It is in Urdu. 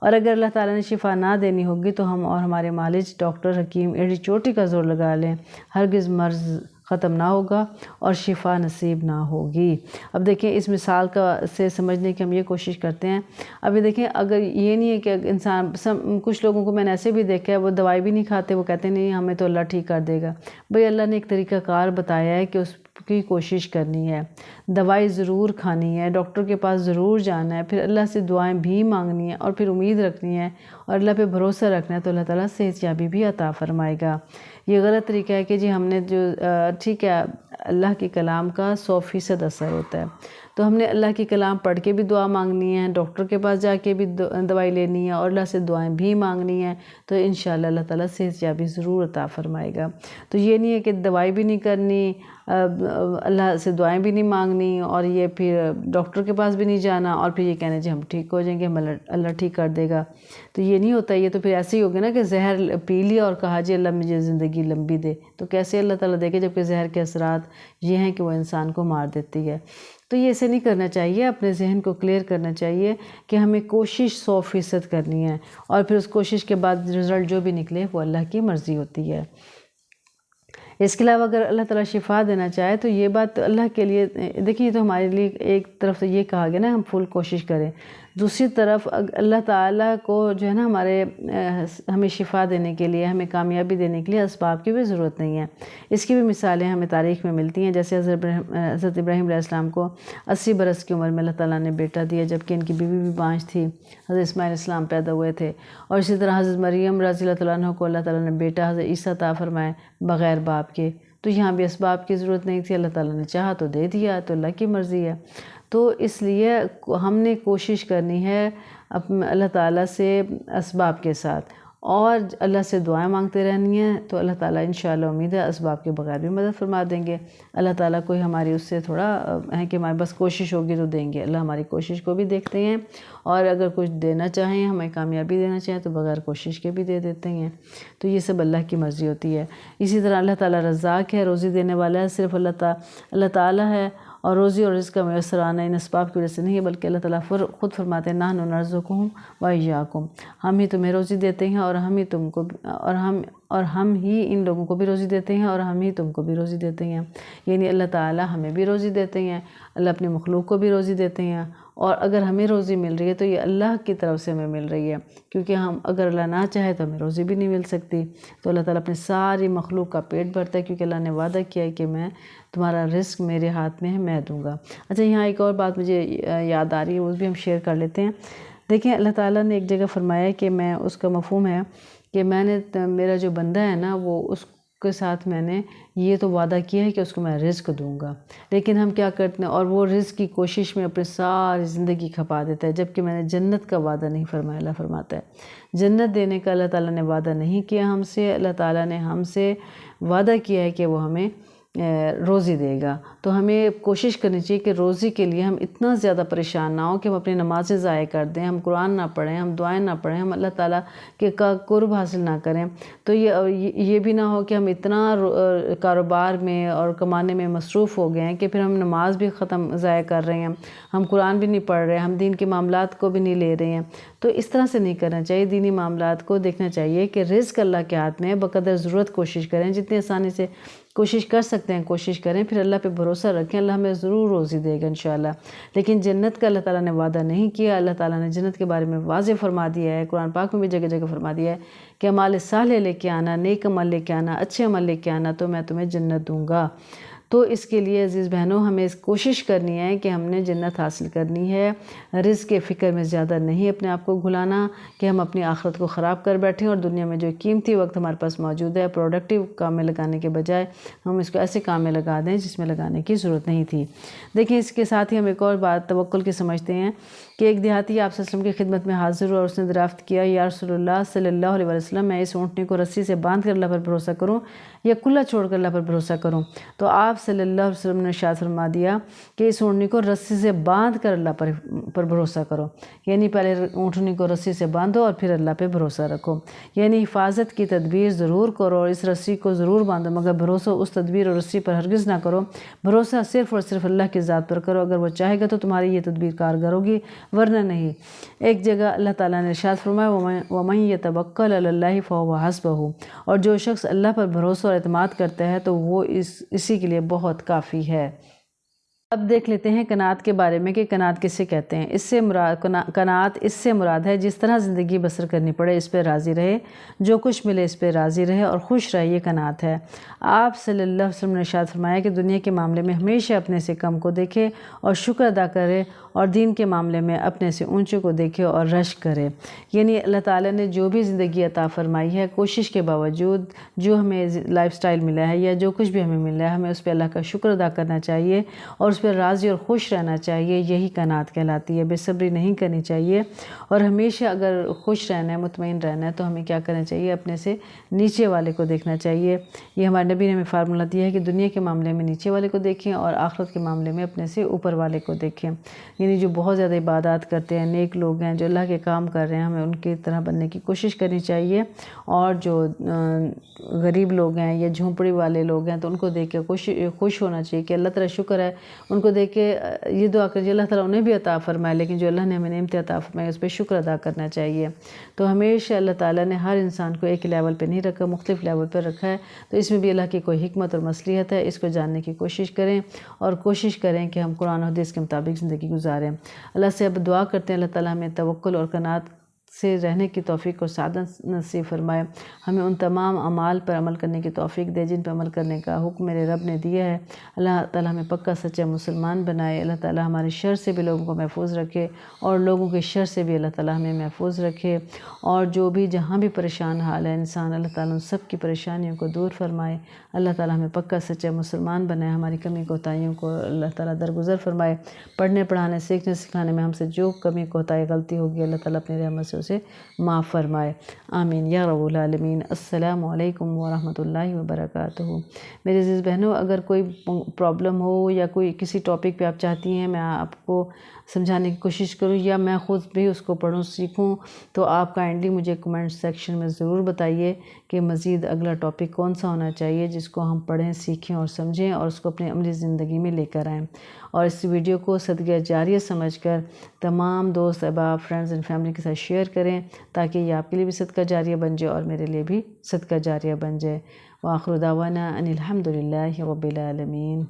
اور اگر اللہ تعالیٰ نے شفا نہ دینی ہوگی تو ہم اور ہمارے مالج ڈاکٹر حکیم ایڑی چوٹی کا زور لگا لیں، ہرگز مرض ختم نہ ہوگا اور شفا نصیب نہ ہوگی۔ اب دیکھیں اس مثال سے سمجھنے کی ہم یہ کوشش کرتے ہیں۔ ابھی دیکھیں اگر یہ نہیں ہے کہ انسان کچھ لوگوں کو میں نے ایسے بھی دیکھا ہے، وہ دوائی بھی نہیں کھاتے، وہ کہتے نہیں ہمیں تو اللہ ٹھیک کر دے گا۔ بھئی اللہ نے ایک طریقہ کار بتایا ہے کہ اس کی کوشش کرنی ہے، دوائی ضرور کھانی ہے، ڈاکٹر کے پاس ضرور جانا ہے، پھر اللہ سے دعائیں بھی مانگنی ہیں اور پھر امید رکھنی ہے اور اللہ پہ بھروسہ رکھنا ہے، تو اللہ تعالیٰ صحت یابی بھی عطا فرمائے گا۔ یہ غلط طریقہ ہے کہ جی ہم نے جو ٹھیک ہے اللہ کے کلام کا 100% اثر ہوتا ہے، تو ہم نے اللہ کی کلام پڑھ کے بھی دعا مانگنی ہے، ڈاکٹر کے پاس جا کے بھی دوائی لینی ہے اور اللہ سے دعائیں بھی مانگنی ہیں، تو انشاءاللہ اللہ تعالیٰ صحت یابی ضرور عطا فرمائے گا۔ تو یہ نہیں ہے کہ دوائی بھی نہیں کرنی، اللہ سے دعائیں بھی نہیں مانگنی اور یہ پھر ڈاکٹر کے پاس بھی نہیں جانا اور پھر یہ کہنا جی ہم ٹھیک ہو جائیں گے، ہم اللہ ٹھیک کر دے گا، تو یہ نہیں ہوتا۔ یہ تو پھر ایسے ہی ہوگا نا کہ زہر پی لیا اور کہا جی اللہ مجھے زندگی لمبی دے، تو کیسے اللہ تعالیٰ دے گا جبکہ زہر کے اثرات یہ ہیں کہ وہ انسان کو مار دیتی ہے۔ تو یہ ایسے نہیں کرنا چاہیے، اپنے ذہن کو کلیئر کرنا چاہیے کہ ہمیں کوشش 100% کرنی ہے اور پھر اس کوشش کے بعد رزلٹ جو بھی نکلے وہ اللہ کی مرضی ہوتی ہے۔ اس کے علاوہ اگر اللہ تعالیٰ شفا دینا چاہے تو یہ بات اللہ کے لیے دیکھیے، تو ہمارے لیے ایک طرف سے یہ کہا گیا نا ہم فل کوشش کریں، دوسری طرف اللہ تعالیٰ کو جو ہے نا ہمیں شفا دینے کے لیے، ہمیں کامیابی دینے کے لیے اسباب کی بھی ضرورت نہیں ہے۔ اس کی بھی مثالیں ہمیں تاریخ میں ملتی ہیں، جیسے حضرت ابراہیم علیہ السلام کو 80 برس کی عمر میں اللہ تعالیٰ نے بیٹا دیا، جبکہ ان کی بیوی بھی بانجھ تھی، حضرت اسماعیل علیہ السلام پیدا ہوئے تھے، اور اسی طرح حضرت مریم رضی اللہ تعالیٰ عنہ کو اللہ تعالیٰ نے بیٹا حضرت عیسیٰ عطا فرمائے بغیر باپ کے، تو یہاں بھی اسباب کی ضرورت نہیں تھی، اللہ تعالیٰ نے چاہا تو دے دیا، تو اللہ کی مرضی ہے۔ تو اس لیے ہم نے کوشش کرنی ہے اللہ تعالیٰ سے اسباب کے ساتھ، اور اللہ سے دعائیں مانگتے رہنی ہیں، تو اللہ تعالیٰ انشاءاللہ امید ہے اسباب کے بغیر بھی مدد فرما دیں گے۔ اللہ تعالیٰ کوئی ہماری اس سے تھوڑا ہے کہ ہمارے بس کوشش ہوگی تو دیں گے، اللہ ہماری کوشش کو بھی دیکھتے ہیں، اور اگر کچھ دینا چاہیں، ہمیں کامیابی دینا چاہیں تو بغیر کوشش کے بھی دے دیتے ہیں، تو یہ سب اللہ کی مرضی ہوتی ہے۔ اسی طرح اللہ تعالیٰ رزاق ہے، روزی دینے والا ہے، صرف اللہ تعالیٰ ہے، اور روزی اور رزق کا میسر آنا ان اسباب کی وجہ سے نہیں ہے، بلکہ اللہ تعالیٰ خود فرماتے ہیں نحن نرزقکم وإیاکم، ہم ہی تمہیں روزی دیتے ہیں اور ہم ہی تم کو اور ہم ہی ان لوگوں کو بھی روزی دیتے ہیں اور ہم ہی تم کو بھی روزی دیتے ہیں، یعنی اللہ تعالیٰ ہمیں بھی روزی دیتے ہیں، اللہ اپنے مخلوق کو بھی روزی دیتے ہیں، اور اگر ہمیں روزی مل رہی ہے تو یہ اللہ کی طرف سے ہمیں مل رہی ہے، کیونکہ اگر اللہ نہ چاہے تو ہمیں روزی بھی نہیں مل سکتی۔ تو اللہ تعالیٰ اپنے ساری مخلوق کا پیٹ بھرتا ہے، کیونکہ اللہ نے وعدہ کیا ہے کہ میں تمہارا رزق میرے ہاتھ میں ہے، میں دوں گا۔ اچھا، یہاں ایک اور بات مجھے یاد آ رہی ہے، وہ بھی ہم شیئر کر لیتے ہیں۔ دیکھیں اللہ تعالیٰ نے ایک جگہ فرمایا ہے کہ میں اس کا مفہوم ہے کہ میں نے میرا جو بندہ ہے نا وہ اس کے ساتھ میں نے یہ تو وعدہ کیا ہے کہ اس کو میں رزق دوں گا، لیکن ہم کیا کرتے ہیں اور وہ رزق کی کوشش میں اپنی ساری زندگی کھپا دیتا ہے، جبکہ میں نے جنت کا وعدہ نہیں فرمایا۔ اللہ فرماتا ہے جنت دینے کا اللہ تعالیٰ نے وعدہ نہیں کیا ہم سے، اللہ تعالیٰ نے ہم سے وعدہ کیا ہے کہ وہ ہمیں روزی دے گا۔ تو ہمیں کوشش کرنی چاہیے کہ روزی کے لیے ہم اتنا زیادہ پریشان نہ ہوں کہ ہم اپنی نمازیں ضائع کر دیں، ہم قرآن نہ پڑھیں، ہم دعائیں نہ پڑھیں، ہم اللہ تعالیٰ کے قرب حاصل نہ کریں۔ تو یہ بھی نہ ہو کہ ہم اتنا کاروبار میں اور کمانے میں مصروف ہو گئے ہیں کہ پھر ہم نماز بھی ضائع کر رہے ہیں، ہم قرآن بھی نہیں پڑھ رہے ہیں، ہم دین کے معاملات کو بھی نہیں لے رہے ہیں۔ تو اس طرح سے نہیں کرنا چاہیے، دینی معاملات کو دیکھنا چاہیے کہ رزق اللہ کے ہاتھ میں ہے، بقدر ضرورت کوشش کریں، جتنی آسانی سے کوشش کر سکتے ہیں کوشش کریں، پھر اللہ پہ بھروسہ رکھیں، اللہ ہمیں ضرور روزی دے گا انشاءاللہ۔ لیکن جنت کا اللہ تعالیٰ نے وعدہ نہیں کیا، اللہ تعالیٰ نے جنت کے بارے میں واضح فرما دیا ہے، قرآن پاک میں بھی جگہ جگہ فرما دیا ہے کہ اعمال صالح لے کے آنا، نیک عمل لے کے آنا، اچھے عمل لے کے آنا تو میں تمہیں جنت دوں گا۔ تو اس کے لیے عزیز بہنوں ہمیں کوشش کرنی ہے کہ ہم نے جنت حاصل کرنی ہے، رزق کے فکر میں زیادہ نہیں اپنے آپ کو گھلانا کہ ہم اپنی آخرت کو خراب کر بیٹھیں، اور دنیا میں جو قیمتی وقت ہمارے پاس موجود ہے پروڈکٹیو کام میں لگانے کے بجائے ہم اس کو ایسے کام میں لگا دیں جس میں لگانے کی ضرورت نہیں تھی۔ دیکھیں اس کے ساتھ ہی ہم ایک اور بات توکل کی سمجھتے ہیں کہ ایک دیہاتی آپ صلی اللہ علیہ وسلم کی خدمت میں حاضر ہوا اور اس نے دریافت کیا، یا رسول اللہ صلی اللہ علیہ وسلم میں اس اونٹنی کو رسی سے باندھ کر اللہ پر بھروسہ کروں یا کھلا چھوڑ کر اللہ پر بھروسہ کروں؟ تو آپ صلی اللہ علیہ وسلم نے ارشاد فرما دیا کہ اس اونٹنی کو رسی سے باندھ کر اللہ پر بھروسہ کرو، یعنی پہلے اونٹنی کو رسی سے باندھو اور پھر اللہ پہ بھروسہ رکھو، یعنی حفاظت کی تدبیر ضرور کرو اور اس رسی کو ضرور باندھو، مگر بھروسہ اس تدبیر اور رسی پر ہرگز نہ کرو، بھروسہ صرف اور صرف اللہ کی ذات پر کرو، اگر وہ چاہے گا تو تمہاری یہ تدبیر کارگر ہوگی، ورنہ نہیں۔ ایک جگہ اللہ تعالیٰ نے ارشاد فرمایا وَمَن يَتَوَكَّلْ عَلَى اللَّهِ فَهُوَ حَسْبُهُ، اور جو شخص اللہ پر بھروسہ اور اعتماد کرتا ہے تو وہ اسی کے لیے بہت کافی ہے۔ اب دیکھ لیتے ہیں قناعت کے بارے میں کہ قناعت کسے کہتے ہیں۔ قناعت اس سے مراد ہے جس طرح زندگی بسر کرنی پڑے اس پہ راضی رہے، جو کچھ ملے اس پہ راضی رہے اور خوش رہے، یہ قناعت ہے۔ آپ صلی اللہ علیہ وسلم نے ارشاد فرمایا کہ دنیا کے معاملے میں ہمیشہ اپنے سے کم کو دیکھے اور شکر ادا کرے، اور دین کے معاملے میں اپنے سے اونچے کو دیکھے اور رشک کرے۔ یعنی اللہ تعالیٰ نے جو بھی زندگی عطا فرمائی ہے، کوشش کے باوجود جو ہمیں لائف سٹائل ملا ہے یا جو کچھ بھی ہمیں ملا ہے، ہمیں اس پہ اللہ کا شکر ادا کرنا چاہیے اور اس پہ راضی اور خوش رہنا چاہیے۔ یہی قناعت کہلاتی ہے۔ بے صبری نہیں کرنی چاہیے، اور ہمیشہ اگر خوش رہنا ہے، مطمئن رہنا ہے تو ہمیں کیا کرنا چاہیے؟ اپنے سے نیچے والے کو دیکھنا چاہیے۔ یہ ہمارے نبی نے ہمیں فارمولہ دیا ہے کہ دنیا کے معاملے میں نیچے والے کو دیکھیں اور آخرت کے معاملے میں اپنے سے اوپر والے کو دیکھیں۔ یعنی جو بہت زیادہ عبادات کرتے ہیں، نیک لوگ ہیں، جو اللہ کے کام کر رہے ہیں، ہمیں ان کی طرح بننے کی کوشش کرنی چاہیے، اور جو غریب لوگ ہیں یا جھونپڑی والے لوگ ہیں تو ان کو دیکھ کے خوش ہونا چاہیے کہ اللہ تعالیٰ شکر ہے۔ ان کو دیکھ کے یہ دعا کریے اللہ تعالیٰ انہیں بھی عطا فرمائے، لیکن جو اللہ نے ہمیں نعمت عطا فرمائے اس پہ شکر ادا کرنا چاہیے۔ تو ہمیشہ اللہ تعالیٰ نے ہر انسان کو ایک لیول پہ نہیں رکھا، مختلف لیول پہ رکھا ہے، تو اس میں بھی اللہ کی کوئی حکمت اور مصلحت ہے۔ اس کو جاننے کی کوشش کریں اور کوشش کریں کہ ہم قرآن و حدیث کے مطابق زندگی گزاریں۔ اللہ سے اب دعا کرتے ہیں اللہ تعالیٰ ہمیں توکل اور قناعت سے رہنے کی توفیق اور سعادت نصیب فرمائے، ہمیں ان تمام اعمال پر عمل کرنے کی توفیق دے جن پر عمل کرنے کا حکم میرے رب نے دیا ہے۔ اللہ تعالیٰ ہمیں پکا سچا مسلمان بنائے۔ اللہ تعالیٰ ہمارے شر سے بھی لوگوں کو محفوظ رکھے اور لوگوں کے شر سے بھی اللہ تعالیٰ ہمیں محفوظ رکھے، اور جو بھی جہاں بھی پریشان حال ہے انسان، اللہ تعالیٰ ان سب کی پریشانیوں کو دور فرمائے۔ اللہ تعالیٰ ہمیں پکا سچا مسلمان بنائے، ہماری کمی کوتاہیوں کو اللہ تعالیٰ درگزر فرمائے۔ پڑھنے پڑھانے سیکھنے سکھانے میں ہم سے جو کمی کوتاہی غلطی ہوگی اللہ تعالیٰ اپنی رحمت سے اسے معاف فرمائے، آمین یا رب العالمین۔ السلام علیکم ورحمۃ اللہ وبرکاتہ۔ میرے عزیز بہنوں، اگر کوئی پرابلم ہو یا کوئی کسی ٹاپک پہ آپ چاہتی ہیں میں آپ کو سمجھانے کی کوشش کروں یا میں خود بھی اس کو پڑھوں سیکھوں، تو آپ کائنڈلی مجھے کمنٹ سیکشن میں ضرور بتائیے کہ مزید اگلا ٹاپک کون سا ہونا چاہیے جس کو ہم پڑھیں، سیکھیں اور سمجھیں اور اس کو اپنی عملی زندگی میں لے کر آئیں، اور اس ویڈیو کو صدقہ جاریہ سمجھ کر تمام دوست احباب فرینڈز اینڈ فیملی کے ساتھ شیئر کریں تاکہ یہ آپ کے لیے بھی صدقہ جاریہ بن جائے اور میرے لیے بھی صدقہ جاریہ بن جائے۔ وآخر دعوانا ان الحمد للہ رب العالمین۔